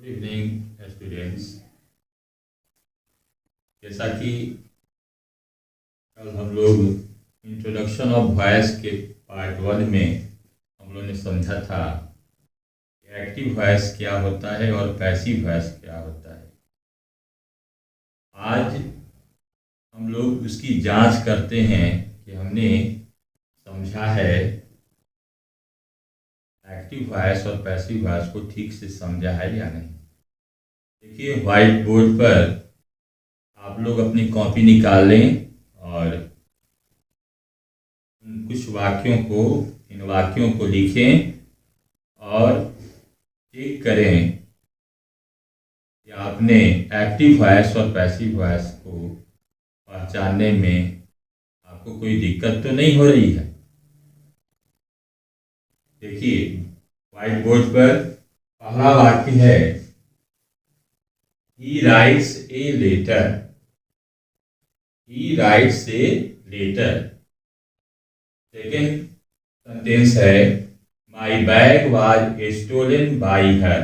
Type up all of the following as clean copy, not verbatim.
Evening students. जैसा कि कल हम लोग इंट्रोडक्शन ऑफ वॉइस के पार्ट 1 में हम लोग ने समझा था कि एक्टिव वॉइस क्या होता है और पैसिव वॉइस क्या होता है। आज हम लोग उसकी जांच करते हैं कि हमने समझा है एक्टिव वॉइस और पैसिव वॉइस को ठीक से समझा है या नहीं। देखिए, व्हाइट बोर्ड पर आप लोग अपनी कॉपी निकाल लें और कुछ इन वाक्यों को लिखें और चेक करें कि आपने एक्टिव वॉइस और पैसिव वॉइस को पहचानने में आपको कोई दिक्कत तो नहीं हो रही है। देखिए, व्हाइट बोर्ड पर पहला वाक्य है, He writes a letter. He writes a letter. Second sentence है, My bag was stolen by her.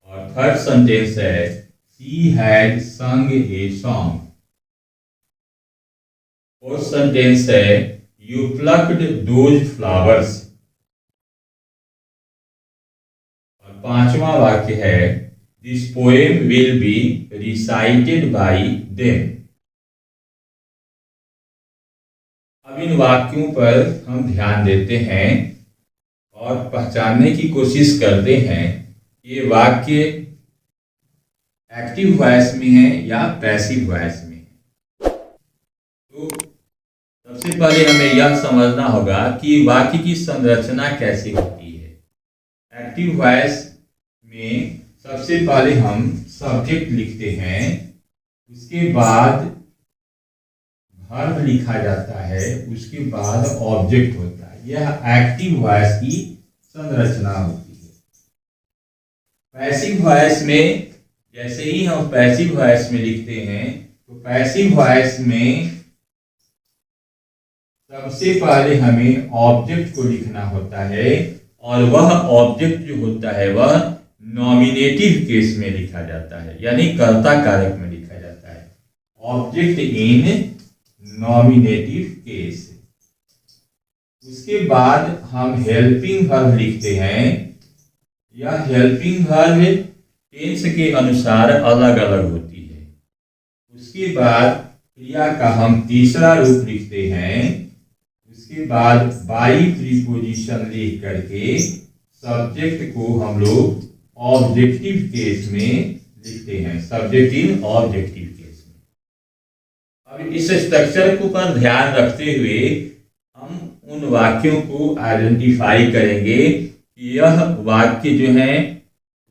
और थर्ड सेंटेंस है, She had sung a song. Fourth sentence है, You plucked those flowers. और पांचवा वाक्य है, This poem will be recited by them. अब इन वाक्यों पर हम ध्यान देते हैं और पहचानने की कोशिश करते हैं ये वाक्य एक्टिव वॉइस में है या पैसिव वॉइस में है। तो सबसे पहले हमें यह समझना होगा कि वाक्य की संरचना कैसे होती है। एक्टिव वॉइस में सबसे पहले हम सब्जेक्ट लिखते हैं, उसके बाद वर्ब लिखा जाता है, उसके बाद ऑब्जेक्ट होता है। यह एक्टिव वॉइस की संरचना होती है। पैसिव वॉइस में जैसे ही हम पैसिव वॉइस में लिखते हैं तो पैसिव वॉइस में सबसे पहले हमें ऑब्जेक्ट को लिखना होता है और वह ऑब्जेक्ट जो होता है वह नॉमिनेटिव केस में लिखा जाता है, यानी कर्ता कारक में लिखा जाता है। Object in nominative case. उसके बाद हम हेल्पिंग वर्ब लिखते हैं। यह हेल्पिंग वर्ब टेंस के अनुसार अलग अलग होती है। उसके बाद क्रिया का हम तीसरा रूप लिखते हैं। उसके बाद बाई प्रीपोजिशन लिख करके सब्जेक्ट को हम लोग ऑब्जेक्टिव केस में लिखते हैं, सब्जेक्ट इन ऑब्जेक्टिव केस में। अब इस स्ट्रक्चर को पर ध्यान रखते हुए हम उन वाक्यों को आइडेंटिफाई करेंगे कि यह वाक्य जो है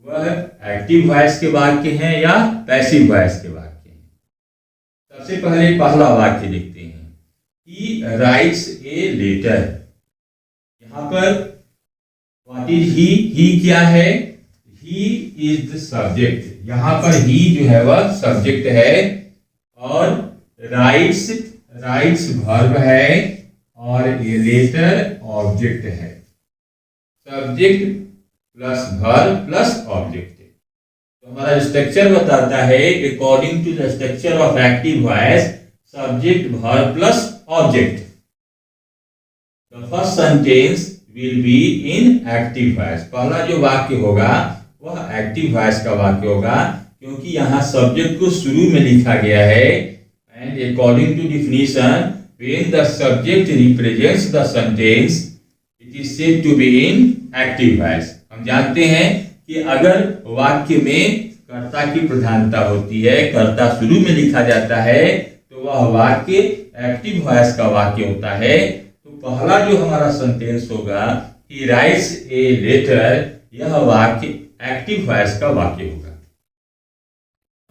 वह एक्टिव वॉइस के वाक्य हैं या पैसिव वॉइस के वाक्य हैं। सबसे पहले पहला वाक्य लिखते हैं, He writes a letter। यहाँ पर व्हाट इज ही क्या है? He is the subject। यहाँ पर he जो है वह सब्जेक्ट है और writes वर्ब है और ये लेटर ऑब्जेक्ट है। Subject plus verb plus object. तो हमारा स्ट्रक्चर बताता है according to the structure of active voice, subject verb plus object. The first sentence will be in active voice. पहला जो वाक्य होगा वह एक्टिव वॉइस का वाक्य होगा क्योंकि यहाँ सब्जेक्ट को शुरू में लिखा गया है। And according to definition, when the subject represents the sentence it is said to be in active voice. हम जानते हैं कि अगर वाक्य में कर्ता की प्रधानता होती है, कर्ता शुरू में लिखा जाता है, तो वह वाक्य एक्टिव वॉइस का वाक्य होता है। तो पहला जो हमारा सेंटेंस होगा, ही राइट्स ए लेटर, यह वाक्य एक्टिव वॉइस का वाक्य होगा।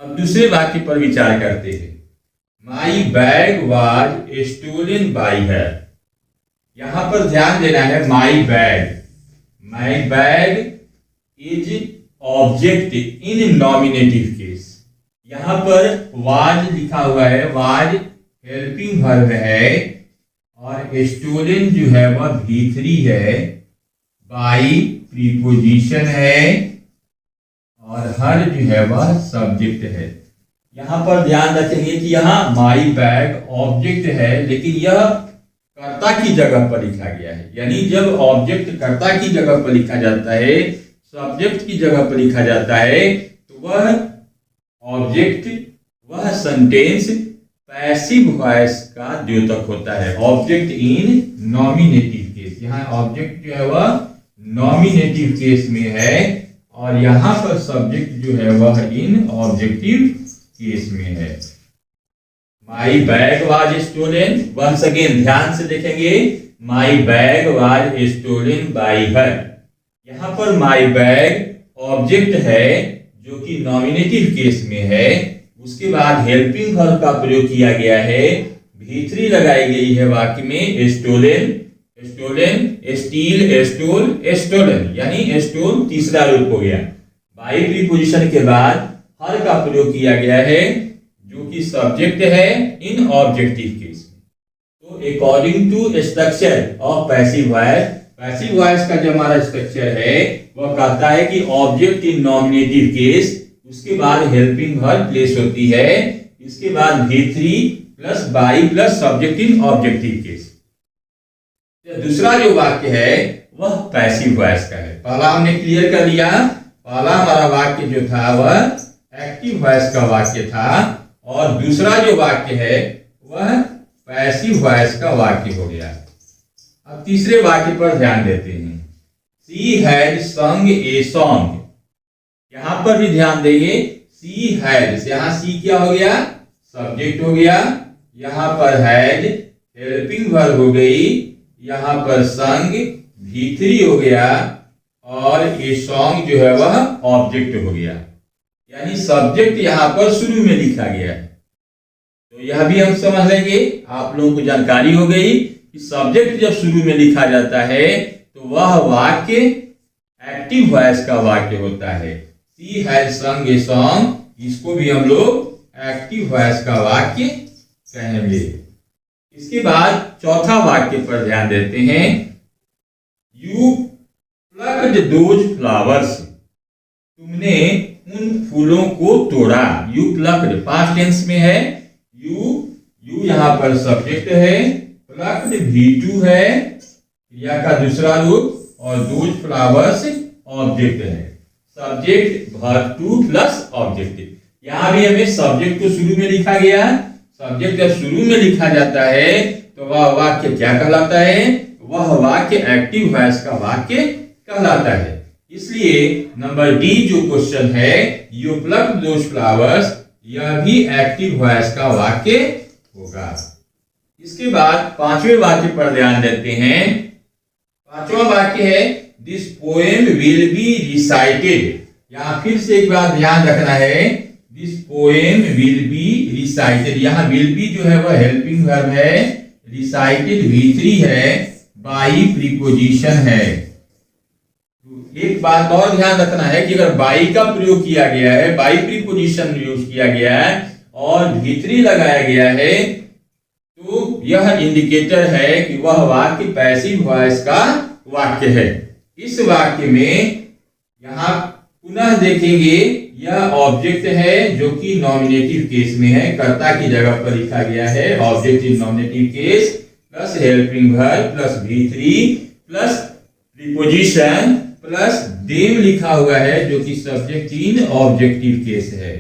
अब दूसरे वाक्य पर विचार करते हैं, my bag was stolen by her. यहां पर ध्यान देना है, my bag is object in nominative case. यहां पर वाज लिखा हुआ है, वाज हेल्पिंग वर्ब है और स्टोलन जो है वह V3 है, बाई प्रीपोजिशन है और हर जो है वह सब्जेक्ट है। यहाँ पर ध्यान रखेंगे कि यहाँ माई बैग ऑब्जेक्ट है, लेकिन यह कर्ता की जगह पर लिखा गया है। यानी जब ऑब्जेक्ट कर्ता की जगह पर लिखा जाता है, सब्जेक्ट की जगह पर लिखा जाता है, तो वह ऑब्जेक्ट, वह सेंटेंस पैसिव वॉइस का द्योतक होता है। ऑब्जेक्ट इन नॉमिनेटिव केस, यहाँ ऑब्जेक्ट जो है वह नॉमिनेटिव केस में है और यहाँ पर सब्जेक्ट जो है वह इन ऑब्जेक्टिव केस में है। My bag was stolen, once again ध्यान से देखेंगे, my bag was stolen by her. यहाँ पर माई बैग ऑब्जेक्ट है जो कि नॉमिनेटिव केस में है। उसके बाद हेल्पिंग वर्ब का प्रयोग किया गया है, V3 लगाई गई है वाक्य में, stolen, stolen, steal, stole, stolen, यानी स्टोल तीसरा रूप हो गया। बाई प्रीपोजिशन के बाद हर का प्रयोग किया गया है जो कि सब्जेक्ट है इन ऑब्जेक्टिव केस में। तो according to structure of passive voice, passive voice का जो हमारा स्ट्रक्चर है वह कहता है कि ऑब्जेक्ट इन नॉमिनेटिव केस, उसके बाद हेल्पिंग वर्ब प्लेस होती है, इसके बाद V3 plus by plus subject in objective case. दूसरा जो वाक्य है वह पैसिव वॉइस का है। पहला हमने क्लियर कर लिया, पहला हमारा वाक्य जो था वह एक्टिव वॉइस का वाक्य था और दूसरा जो वाक्य है वह पैसिव वॉइस का वाक्य हो गया। अब तीसरे वाक्य पर ध्यान देते हैं। शी हैड सung ए सॉन्ग, यहां पर भी ध्यान देंगे, शी हैड, यहां सी क्या हो गया, सब्जेक्ट हो गया, यहां पर हैड हेल्पिंग वर्ब हो गई, यहां पर सung V3 हो गया और ए सॉन्ग जो है वह ऑब्जेक्ट हो गया। यानी सब्जेक्ट यहां पर शुरू में लिखा गया है। तो यह भी हम समझ लेंगे, आप लोगों को जानकारी हो गई कि सब्जेक्ट जब शुरू में लिखा जाता है तो वह वाक्य एक्टिव वॉइस का वाक्य होता है। शी हैड सung ए सॉन्ग, इसको भी हम लोग एक्टिव वॉइस का वाक्य कहेंगे। इसके बाद चौथा वाक्य पर ध्यान देते हैं। यू प्लक्ड दोज फ्लावर्स, तुमने उन फूलों को तोड़ा। यू प्लक्ड पास्ट टेंस में है, यू यहां पर सब्जेक्ट है, प्लक्ड V2 है क्रिया का दूसरा रूप और दोज फ्लावर्स ऑब्जेक्ट है। Subject verb two plus object, यहां भी हमें सब्जेक्ट को शुरू में लिखा गया। सब्जेक्ट जब शुरू में लिखा जाता है तो वह वाक्य क्या कहलाता है, वह वाक्य एक्टिव वॉइस का वाक्य कहलाता है। इसलिए नंबर डी जो क्वेश्चन है, यू प्लक्ड दोज फ्लावर्स, यह भी एक्टिव वॉइस का वाक्य होगा। इसके बाद पांचवें वाक्य पर ध्यान देते हैं। पांचवा वाक्य है, this poem will be recited. यहां फिर से एक बार ध्यान रखना है, this poem will be recited, यहाँ विल बी जो है वह हेल्पिंग वर्ब है, रिसाइटेड V3 है, बाई प्रीपोजिशन है। एक बात और ध्यान रखना है कि अगर बाई का प्रयोग किया गया है, बाई प्रीपोजिशन यूज किया गया है और V3 लगाया गया है, तो यह इंडिकेटर है कि वह वाक्य पैसिव वॉइस का वाक्य है। इस वाक्य में यहां पुनः देखेंगे, यह ऑब्जेक्ट है जो कि नॉमिनेटिव केस में है, कर्ता की जगह पर लिखा गया है, object in nominative case plus helping verb plus V3 plus preposition plus them लिखा हुआ है जो कि सब्जेक्ट इन ऑब्जेक्टिव केस है।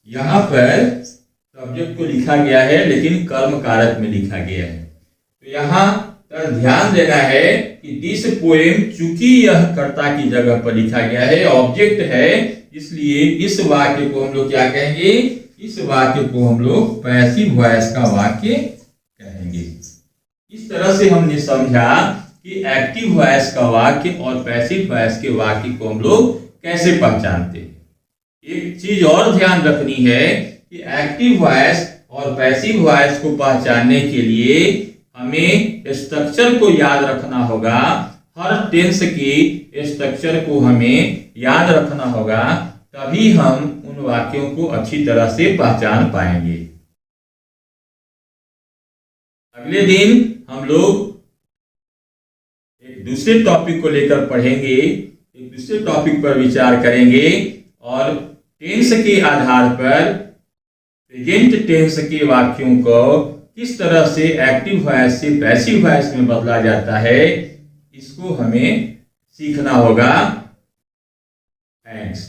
यहां पर सब्जेक्ट को लिखा गया है लेकिन कर्म कारक में लिखा गया है। तो यहां पर ध्यान देना है कि दिस पोएम, चूंकि यह कर्ता की जगह पर लिखा गया है, ऑब्जेक्ट है, इसलिए इस वाक्य को हम लोग क्या कहेंगे, इस वाक्य को हम लोग पैसिव वॉइस का वाक्य कहेंगे। इस तरह से हमने समझा कि एक्टिव वॉइस का वाक्य और पैसिव वॉइस के वाक्य को हम लोग कैसे पहचानते हैं। एक चीज और ध्यान रखनी है कि एक्टिव वॉइस और पैसिव वॉइस को पहचानने के लिए हमें स्ट्रक्चर को याद रखना होगा। हर टेंस की स्ट्रक्चर को हमें याद रखना होगा, तभी हम उन वाक्यों को अच्छी तरह से पहचान पाएंगे। अगले दिन हम लोग एक दूसरे टॉपिक को लेकर पढ़ेंगे, एक दूसरे टॉपिक पर विचार करेंगे और टेंस के आधार पर प्रेजेंट टेंस के वाक्यों को किस तरह से एक्टिव वॉइस से पैसिव वॉइस में बदला जाता है, इसको हमें सीखना होगा। थैंक्स।